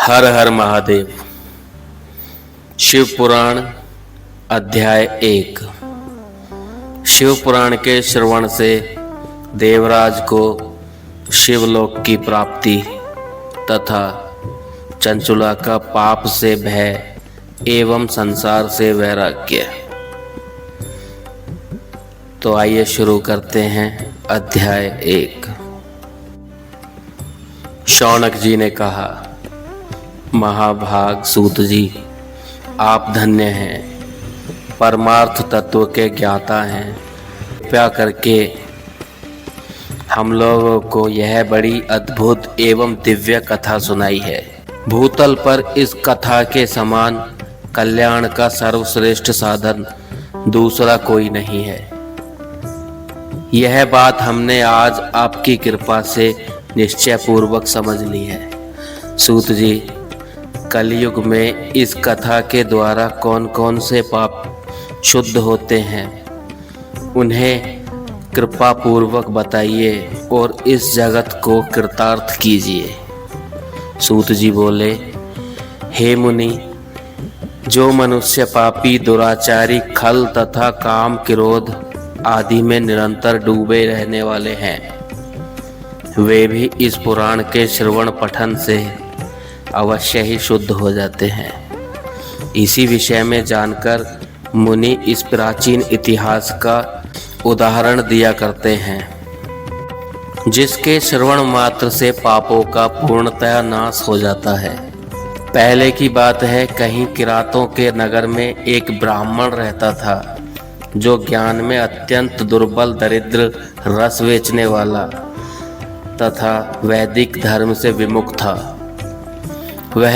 हर हर महादेव। शिव पुराण अध्याय 1। शिव पुराण के श्रवण से देवराज को शिवलोक की प्राप्ति तथा चंचुला का पाप से भय एवं संसार से वैराग्य। तो आइए शुरू करते हैं अध्याय 1। शौनक जी ने कहा, महाभाग सूत जी, आप धन्य हैं, परमार्थ तत्व के ज्ञाता हैं। कृपया करके हम लोगों को यह बड़ी अद्भुत एवं दिव्य कथा सुनाई है। भूतल पर इस कथा के समान कल्याण का सर्वश्रेष्ठ साधन दूसरा कोई नहीं है। यह बात हमने आज आपकी कृपा से निश्चय पूर्वक समझ ली है। सूत जी, कलयुग में इस कथा के द्वारा कौन कौन से पाप शुद्ध होते हैं, उन्हें कृपा पूर्वक बताइए और इस जगत को कृतार्थ कीजिए। सूत जी बोले, हे मुनि, जो मनुष्य पापी, दुराचारी, खल तथा काम, क्रोध आदि में निरंतर डूबे रहने वाले हैं, वे भी इस पुराण के श्रवण पठन से अवश्य ही शुद्ध हो जाते हैं। इसी विषय में जानकर मुनि इस प्राचीन इतिहास का उदाहरण दिया करते हैं, जिसके श्रवण मात्र से पापों का पूर्णतया नाश हो जाता है। पहले की बात है, कहीं किरातों के नगर में एक ब्राह्मण रहता था, जो ज्ञान में अत्यंत दुर्बल, दरिद्र, रस बेचने वाला तथा वैदिक धर्म से विमुख था। वह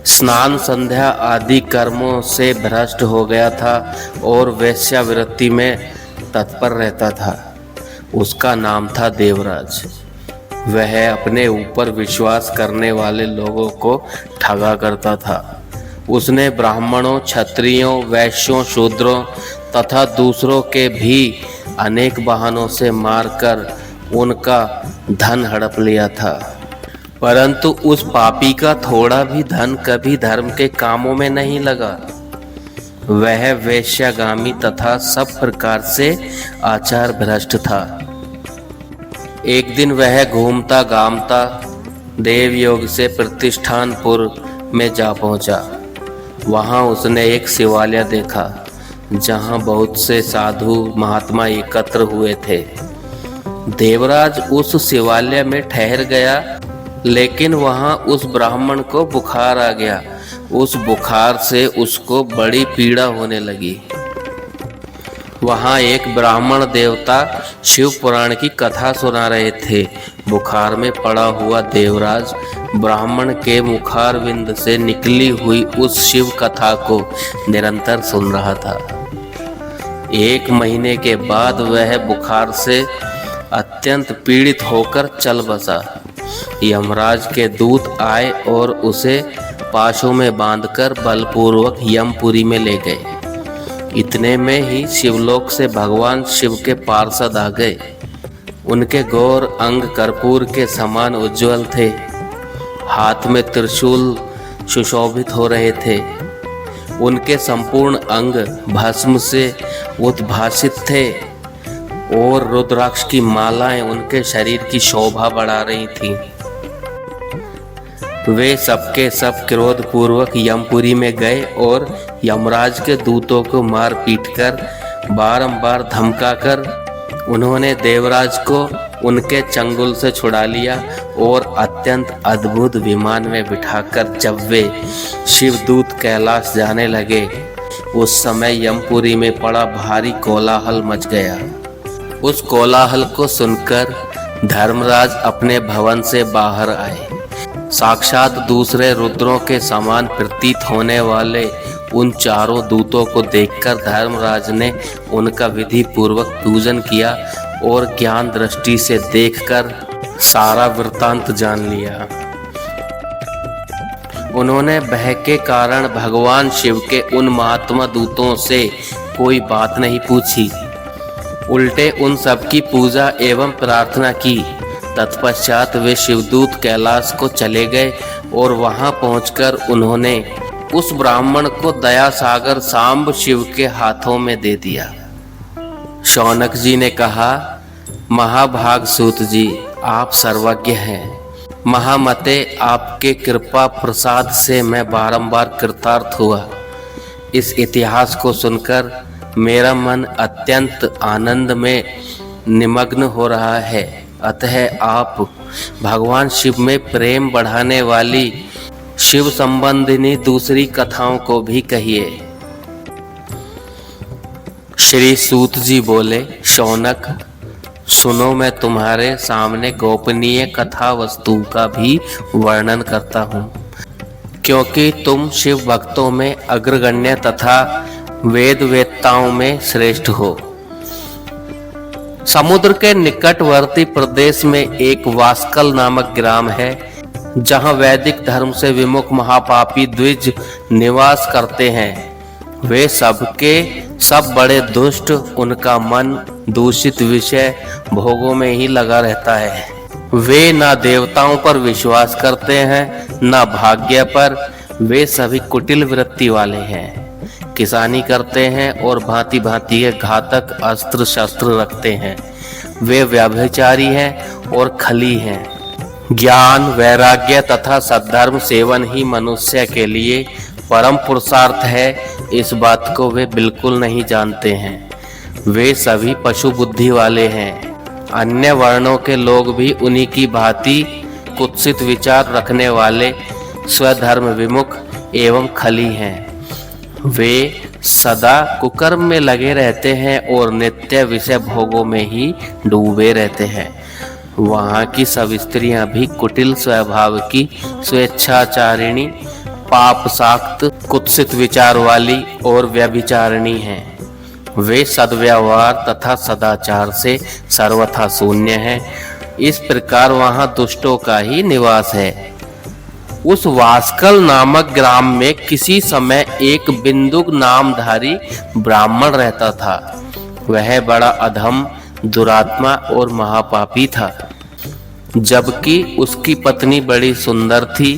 स्नान, संध्या आदि कर्मों से भ्रष्ट हो गया था और वेश्यावृत्ति में तत्पर रहता था। उसका नाम था देवराज। वह अपने ऊपर विश्वास करने वाले लोगों को ठगा करता था। उसने ब्राह्मणों, क्षत्रियों, वैश्यों, शूद्रों तथा दूसरों के भी अनेक बहानों से मारकर उनका धन हड़प लिया था। परंतु उस पापी का थोड़ा भी धन कभी धर्म के कामों में नहीं लगा। वह वेश्यागामी तथा सब प्रकार से आचार भ्रष्ट था। एक दिन वह घूमता गामता देवयोग से प्रतिष्ठानपुर में जा पहुंचा। वहां उसने एक शिवालय देखा, जहां बहुत से साधु महात्मा एकत्र हुए थे। देवराज उस शिवालय में ठहर गया, लेकिन वहां उस ब्राह्मण को बुखार आ गया। उस बुखार से उसको बड़ी पीड़ा होने लगी। वहां एक ब्राह्मण देवता शिव पुराण की कथा सुना रहे थे। बुखार में पड़ा हुआ देवराज ब्राह्मण के मुखारविंद से निकली हुई उस शिव कथा को निरंतर सुन रहा था। 1 महीने के बाद वह बुखार से अत्यंत पीड़ित होकर चल बसा। यमराज के दूत आए और उसे पाशों में बांधकर बलपूर्वक यमपुरी में ले गए। इतने में ही शिवलोक से भगवान शिव के पार्षद आ गए। उनके गौर अंग कर्पूर के समान उज्ज्वल थे। हाथ में त्रिशूल सुशोभित हो रहे थे। उनके संपूर्ण अंग भस्म से उद्भासित थे और रुद्राक्ष की मालाएं उनके शरीर की शोभा बढ़ा रही थीं। वे सबके सब क्रोध पूर्वक यमपुरी में गए और यमराज के दूतों को मार पीट कर बारंबार धमकाकर उन्होंने देवराज को उनके चंगुल से छुड़ा लिया और अत्यंत अद्भुत विमान में बिठाकर जब वे शिवदूत कैलाश जाने लगे, उस समय यमपुरी में पड़ा भारी कोलाहल मच गया। उस कोलाहल को सुनकर धर्मराज अपने भवन से बाहर आए। साक्षात दूसरे रुद्रों के समान प्रतीत होने वाले उन चारों दूतों को देखकर धर्मराज ने उनका विधि पूर्वक पूजन किया और ज्ञान दृष्टि से देखकर सारा वृत्तांत जान लिया। उन्होंने भय के कारण भगवान शिव के उन महात्मा दूतों से कोई बात नहीं पूछी, उल्टे उन सबकी पूजा एवं प्रार्थना की। तत्पश्चात वे शिवदूत कैलाश को चले गए और वहां पहुंचकर उन्होंने उस ब्राह्मण को दया सागर सांब शिव के हाथों में दे दिया। शौनक जी ने कहा, महाभाग सूत जी, आप सर्वज्ञ हैं। महामते, आपके कृपा प्रसाद से मैं बारंबार कृतार्थ हुआ। इस इतिहास को सुनकर मेरा मन अत्यंत आनंद में निमग्न हो रहा है। अतः आप भगवान शिव में प्रेम बढ़ाने वाली शिव संबंधिनी दूसरी कथाओं को भी कहिए। श्री सूत जी बोले, शौनक, सुनो, मैं तुम्हारे सामने गोपनीय कथा वस्तु का भी वर्णन करता हूँ, क्योंकि तुम शिव भक्तों में अग्रगण्य तथा वेद वेत्ताओं में श्रेष्ठ हो। समुद्र के निकटवर्ती प्रदेश में एक वास्कल नामक ग्राम है, जहाँ वैदिक धर्म से विमुख महापापी द्विज निवास करते हैं। वे सब बड़े दुष्ट, उनका मन दूषित विषय भोगों में ही लगा रहता है। वे ना देवताओं पर विश्वास करते हैं, ना भाग्य पर। वे सभी कुटिल वृत्ति वाले हैं, किसानी करते हैं और भांति भांति के घातक अस्त्र शस्त्र रखते हैं। वे व्यभिचारी हैं और खली हैं। ज्ञान, वैराग्य तथा सद्धर्म सेवन ही मनुष्य के लिए परम पुरुषार्थ है, इस बात को वे बिल्कुल नहीं जानते हैं। वे सभी पशु बुद्धि वाले हैं। अन्य वर्णों के लोग भी उन्हीं की भांति कुत्सित विचार रखने वाले स्वधर्म विमुख एवं खली हैं। वे सदा कुकर्म में लगे रहते हैं और नित्य विषय भोगों में ही डूबे रहते हैं। वहाँ की सब स्त्रियां भी कुटिल स्वभाव की, स्वेच्छाचारिणी, पापसाक्त, कुत्सित विचार वाली और व्यभिचारिणी हैं। वे सद्व्यवहार तथा सदाचार से सर्वथा शून्य हैं। इस प्रकार वहाँ दुष्टों का ही निवास है। उस वास्कल नामक ग्राम में किसी समय एक बिंदुक नामधारी ब्राह्मण रहता था। वह बड़ा अधम, दुरात्मा और महापापी था। जबकि उसकी पत्नी बड़ी सुंदर थी,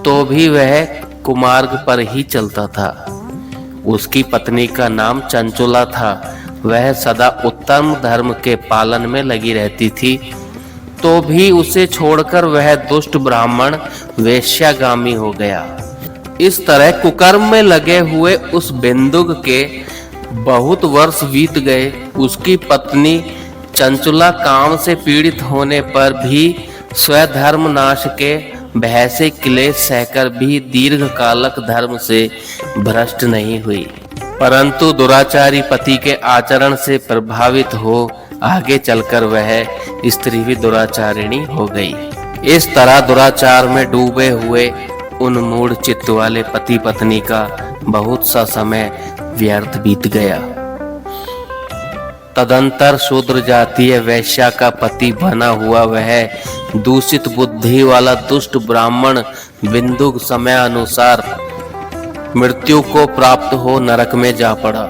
तो भी वह कुमार्ग पर ही चलता था। उसकी पत्नी का नाम चंचुला था। वह सदा उत्तम धर्म के पालन में लगी रहती थी, तो भी उसे छोड़कर वह दुष्ट ब्राह्मण वेश्यागामी हो गया। इस तरह कुकर्म में लगे हुए उस बिंदुक के बहुत वर्ष बीत गए। उसकी पत्नी चंचुला काम से पीड़ित होने पर भी स्वधर्म नाश के भय से क्लेश सहकर भी दीर्घकालक धर्म से भ्रष्ट नहीं हुई, परंतु दुराचारी पति के आचरण से प्रभावित हो आगे चलकर वह स्त्री भी दुराचारिणी हो गई। इस तरह दुराचार में डूबे हुए उन मूढ़ चित्त वाले पति पत्नी का बहुत सा समय व्यर्थ बीत गया। तदंतर शूद्र जातीय वैश्या का पति बना हुआ वह दूषित बुद्धि वाला दुष्ट ब्राह्मण बिंदुक समय अनुसार मृत्यु को प्राप्त हो नरक में जा पड़ा।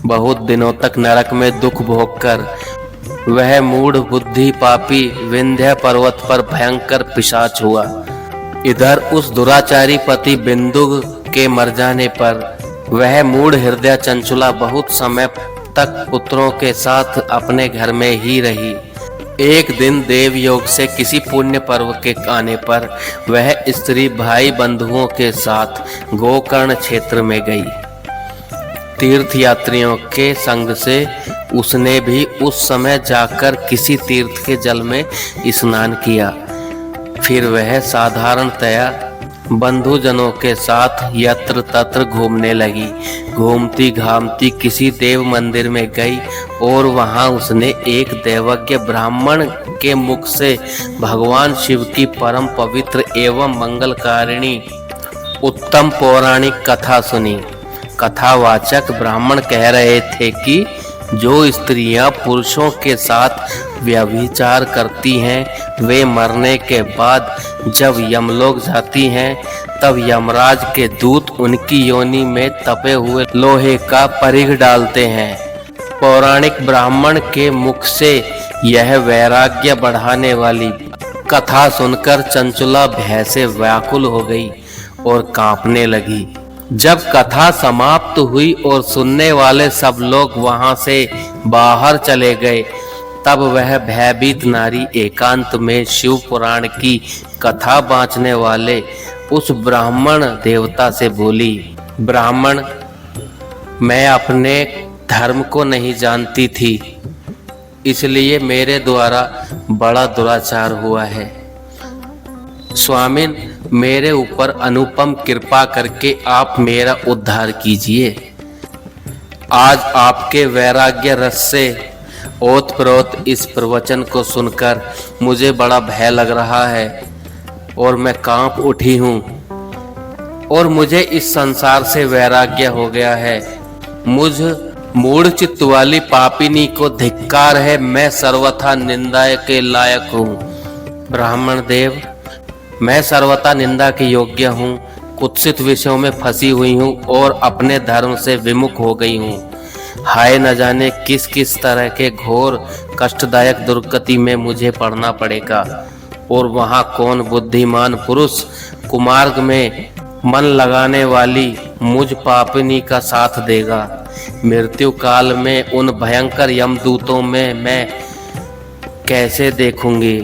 बहुत दिनों तक नरक में दुख भोगकर वह मूढ़ बुद्धि पापी विंध्य पर्वत पर भयंकर पिशाच हुआ। इधर उस दुराचारी पति बिंदुक के मर जाने पर वह मूढ़ हृदय चंचुला बहुत समय तक पुत्रों के साथ अपने घर में ही रही। एक दिन देव योग से किसी पुण्य पर्व के आने पर वह स्त्री भाई बंधुओं के साथ गोकर्ण क्षेत्र में गई। तीर्थ यात्रियों के संग से उसने भी उस समय जाकर किसी तीर्थ के जल में स्नान किया। फिर वह साधारणतया बंधुजनों के साथ यत्र तत्र घूमने लगी। घूमती घामती किसी देव मंदिर में गई और वहां उसने एक देवज्ञ ब्राह्मण के मुख से भगवान शिव की परम पवित्र एवं मंगलकारिणी उत्तम पौराणिक कथा सुनी। कथावाचक ब्राह्मण कह रहे थे कि जो स्त्रियां पुरुषों के साथ व्यभिचार करती हैं वे मरने के बाद जब यमलोक जाती हैं तब यमराज के दूत उनकी योनि में तपे हुए लोहे का परिघ डालते हैं। पौराणिक ब्राह्मण के मुख से यह वैराग्य बढ़ाने वाली कथा सुनकर चंचुला भय से व्याकुल हो गई और कांपने लगी। जब कथा समाप्त हुई और सुनने वाले सब लोग वहां से बाहर चले गए, तब वह भयभीत नारी एकांत में शिव पुराण की कथा बाँचने वाले उस ब्राह्मण देवता से बोली, ब्राह्मण, मैं अपने धर्म को नहीं जानती थी, इसलिए मेरे द्वारा बड़ा दुराचार हुआ है। स्वामिन, मेरे ऊपर अनुपम कृपा करके आप मेरा उद्धार कीजिए। आज आपके वैराग्य रस से ओतप्रोत इस प्रवचन को सुनकर मुझे बड़ा भय लग रहा है और मैं कांप उठी हूँ और मुझे इस संसार से वैराग्य हो गया है। मुझ मूढ़ चित्त वाली पापिनी को धिक्कार है, मैं सर्वथा निंदा के लायक हूँ। ब्राह्मण देव, मैं सर्वथा निंदा के योग्य हूँ, कुत्सित विषयों में फंसी हुई हूँ और अपने धर्म से विमुख हो गई हूँ। हाय, न जाने किस किस तरह के घोर कष्टदायक दुर्गति में मुझे पड़ना पड़ेगा और वहाँ कौन बुद्धिमान पुरुष कुमार्ग में मन लगाने वाली मुझ पापिनी का साथ देगा। मृत्यु काल में उन भयंकर यमदूतों में मैं कैसे देखूंगी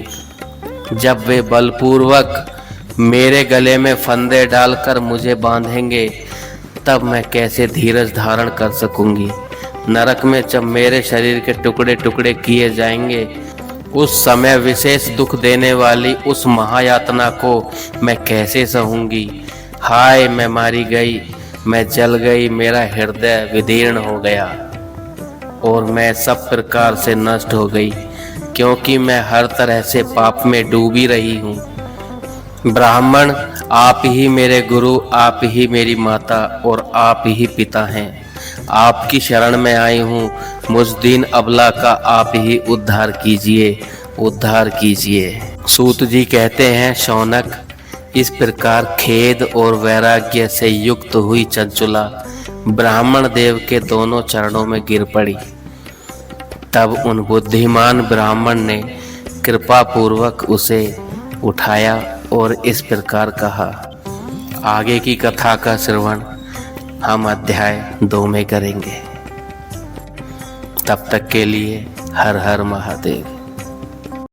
जब वे बलपूर्वक मेरे गले में फंदे डालकर मुझे बांधेंगे, तब मैं कैसे धीरज धारण कर सकूंगी। नरक में जब मेरे शरीर के टुकड़े टुकड़े किए जाएंगे, उस समय विशेष दुख देने वाली उस महायातना को मैं कैसे सहूंगी। हाय, मैं मारी गई, मैं जल गई, मेरा हृदय विदीर्ण हो गया और मैं सब प्रकार से नष्ट हो गई, क्योंकि मैं हर तरह से पाप में डूबी रही हूँ। ब्राह्मण, आप ही मेरे गुरु, आप ही मेरी माता और आप ही पिता हैं। आपकी शरण में आई हूँ, मुझ दीन अबला का आप ही उद्धार कीजिए, उद्धार कीजिए। सूत जी कहते हैं, शौनक, इस प्रकार खेद और वैराग्य से युक्त हुई चंचुला ब्राह्मण देव के दोनों चरणों में गिर पड़ी। तब उन बुद्धिमान ब्राह्मण ने कृपा पूर्वक उसे उठाया और इस प्रकार कहा। आगे की कथा का श्रवण हम अध्याय 2 में करेंगे। तब तक के लिए हर हर महादेव।